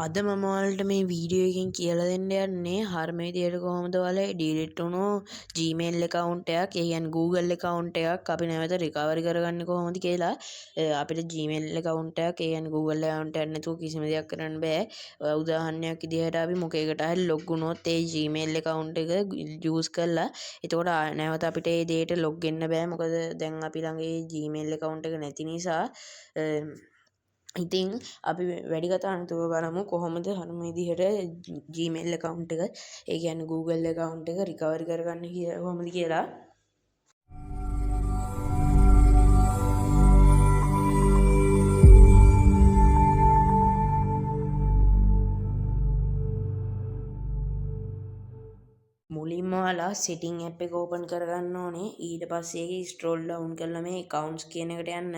අද මම ඔයාලට මේ වීඩියෝ එකෙන් කියලා දෙන්න යන්නේ හරිම විදියට කොහොමද ඔයාලා ඩිලීට් වුණු Gmail account එකක්, ඒ කියන්නේ Google account එකක් අපි නැවත recovery කරගන්නේ කොහොමද කියලා. අපිට Gmail account එකක්, ඒ කියන්නේ Google account එකක් නැතුව කිසිම දෙයක් කරන්න බෑ. උදාහරණයක් විදිහට අපි මොකේකට හරි log වුණොත් ඒ Gmail account එක use කරලා එතකොට නැවත අපිට ඒ දෙයට log වෙන්න බෑ. මොකද දැන් අපි ළඟ ඒ Gmail account එක නැති නිසා. ඉතින් අපි වැඩි කතා නැතුව බලමු කොහොමද හරිම විදිහට Gmail account එක, ඒ කියන්නේ Google account එක recovery කරගන්න කොහොමද කියලා. මුලින්ම ඔයාලා setting app එක open කරගන්න ඕනේ. ඊට පස්සේ ඒක scroll down කරලා මේ accounts කියන එකට යන්න.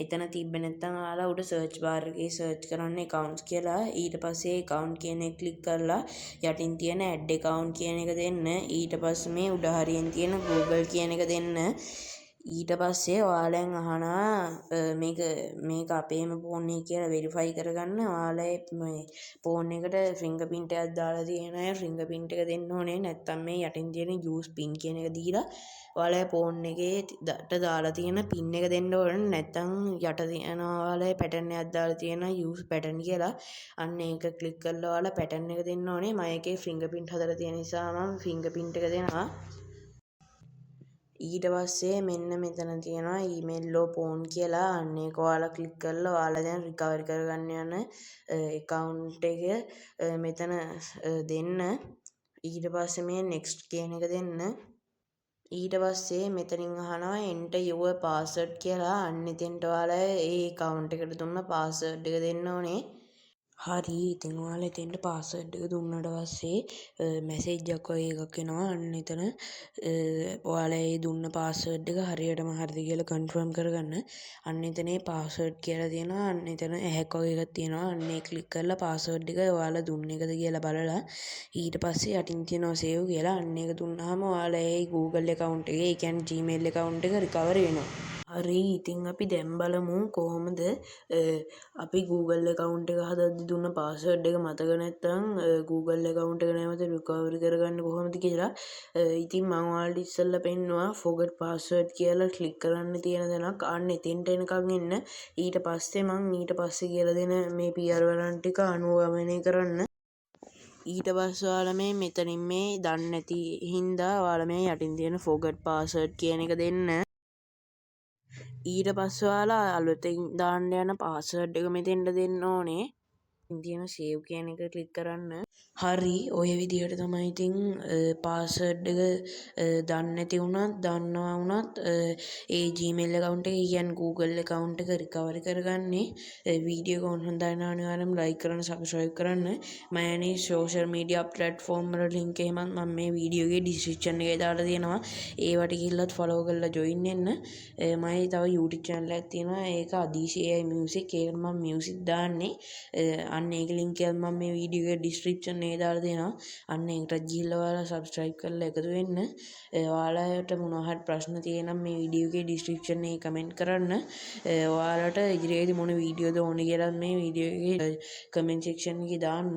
එතන තිබ්බේ නැත්නම් ඔයාලා උඩ search bar එකේ search කරන්න accounts කියලා. ඊට පස්සේ account කියන එක click කරලා යටින් තියෙන add account කියන එක දෙන්න. ඊට පස්සේ මේ උඩ හරියෙන් තියෙන Google කියන එක දෙන්න. ඊට පස්සේ ඔයාලෙන් අහනවා මේක අපේම ෆෝන් එක කියලා වෙරිෆයි කරගන්න. ඔයාලා මේ ෆෝන් එකට ෆින්ගර්ප්‍රින්ට් එකක් දාලා තියෙන අය ෆින්ගර්ප්‍රින්ට් එක දෙන්න ඕනේ. නැත්නම් මේ යටින් තියෙන use pin කියන එක දීලා ඔයාලා ෆෝන් එකේට දාලා තියෙන pin එක දෙන්න ඕනේ. නැත්නම් යට තියෙන ඔයාලා pattern එකක් දාලා තියෙන use pattern කියලා. අන්න ඒක ක්ලික් කරලා ඔයාලා pattern එක දෙන්න ඕනේ. මම එකේ ෆින්ගර්ප්‍රින්ට් හදලා තියෙන නිසා මම ෆින්ගර්ප්‍රින්ට් එක දෙනවා. ඊට පස්සේ මෙන්න මෙතන තියෙනවා email or phone කියලා. අන්න ඒක ඔයාලා ක්ලික් කරලා ඔයාලා දැන් recovery කරගන්න යන account එක මෙතන දෙන්න. ඊට පස්සේ මේ next කියන එක දෙන්න. ඊට පස්සේ මෙතනින් අහනවා enter your password කියලා. අන්න එතෙන්ට ඔයාලා ඒ account එකට දුන්න password එක දෙන්න ඕනේ. හරි, ඉතින් ඔයාලා එතෙන්ට පාස්වර්ඩ් එක දුන්නට පස්සේ මැසේජ් එකක් වගේ එකක් එනවා. අන්න එතන ඔයාලා ඒ දුන්න පාස්වර්ඩ් එක හරියටම හරිද කියලා කන්ෆර්ම් කරගන්න. අන්න එතන ඒ පාස්වර්ඩ් කියලා තියෙනවා. අන්න එතන ඇහැක් වගේ එකක් තියෙනවා. අන්න ඒ ක්ලික් කරලා පාස්වර්ඩ් එක ඔයාලා දුන්න එකද කියලා බලලා ඊට පස්සේ යටින් තියෙනවා save කියලා. අන්න ඒක දුන්නාම ඔයාලා ඒ Google account එකේ, ඒ කියන්නේ Gmail account එක recover වෙනවා. හරි, ඉතින් අපි දැන් බලමු කොහොමද අපි Google account එක හදද්දි දුන්න password එක මතක නැත්නම් Google account එක නැවත recovery කරගන්න කොහොමද කියලා. ඉතින් මම ඔයාලට ඉස්සෙල්ලා පෙන්නවා forget password කියලා click කරන්න තියෙන තැනක්. අන්න එතෙන්ට එනකන් එන්න. ඊට පස්සේ මම ඊට පස්සේ කියලා දෙන මේ පියවරන් ටික අනුගමනය කරන්න. ඊට පස්සේ ඔයාලා මෙතනින් මේ දන්නේ නැති හින්දා ඔයාලා මේ යටින් තියෙන forget password කියන එක දෙන්න. ඊට පස්සේ ඔයාලා අලුතෙන් දාන්න යන පාස්වර්ඩ් එක මෙතෙන්ට දෙන්න ඕනේ. තියෙන save කියන එක ක්ලික් කරන්න. හරි, ඔය විදිහට තමයි ඉතින් පාස්වර්ඩ් එක දන්නේ නැති වුණත් දන්නවා වුණත් ඒ Gmail account එක, කියන්නේ Google account එක recovery කරගන්නේ. වීඩියෝ එක හොඳයි නම් අනිවාර්යයෙන්ම like කරන්න, subscribe කරන්න. මම අනේ social media platform වල link එහෙමත් මම මේ වීඩියෝ එකේ description එකේ දාලා තියෙනවා. ඒවට ගිහිල්ලත් follow කරලා join වෙන්න. මම තව YouTube channel එකක් තියෙනවා. ඒක Adish AI music. ඒකට මම music දාන්නේ. අන්න ඒක link එක මම මේ වීඩියෝ එකේ description එකේ දාලා දෙනවා. අන්න ඒකට ගිහිල්ලා ඔයාලා subscribe කරලා එකතු වෙන්න. ඔයාලට මොනවා හරි ප්‍රශ්න තියෙනම් මේ වීඩියෝ එකේ description එකේ comment කරන්න. ඔයාලට ඉදිරියේදී මොන වීඩියෝද ඕනේ කියලා මේ වීඩියෝ එකේ comment section එකේ දාන්න.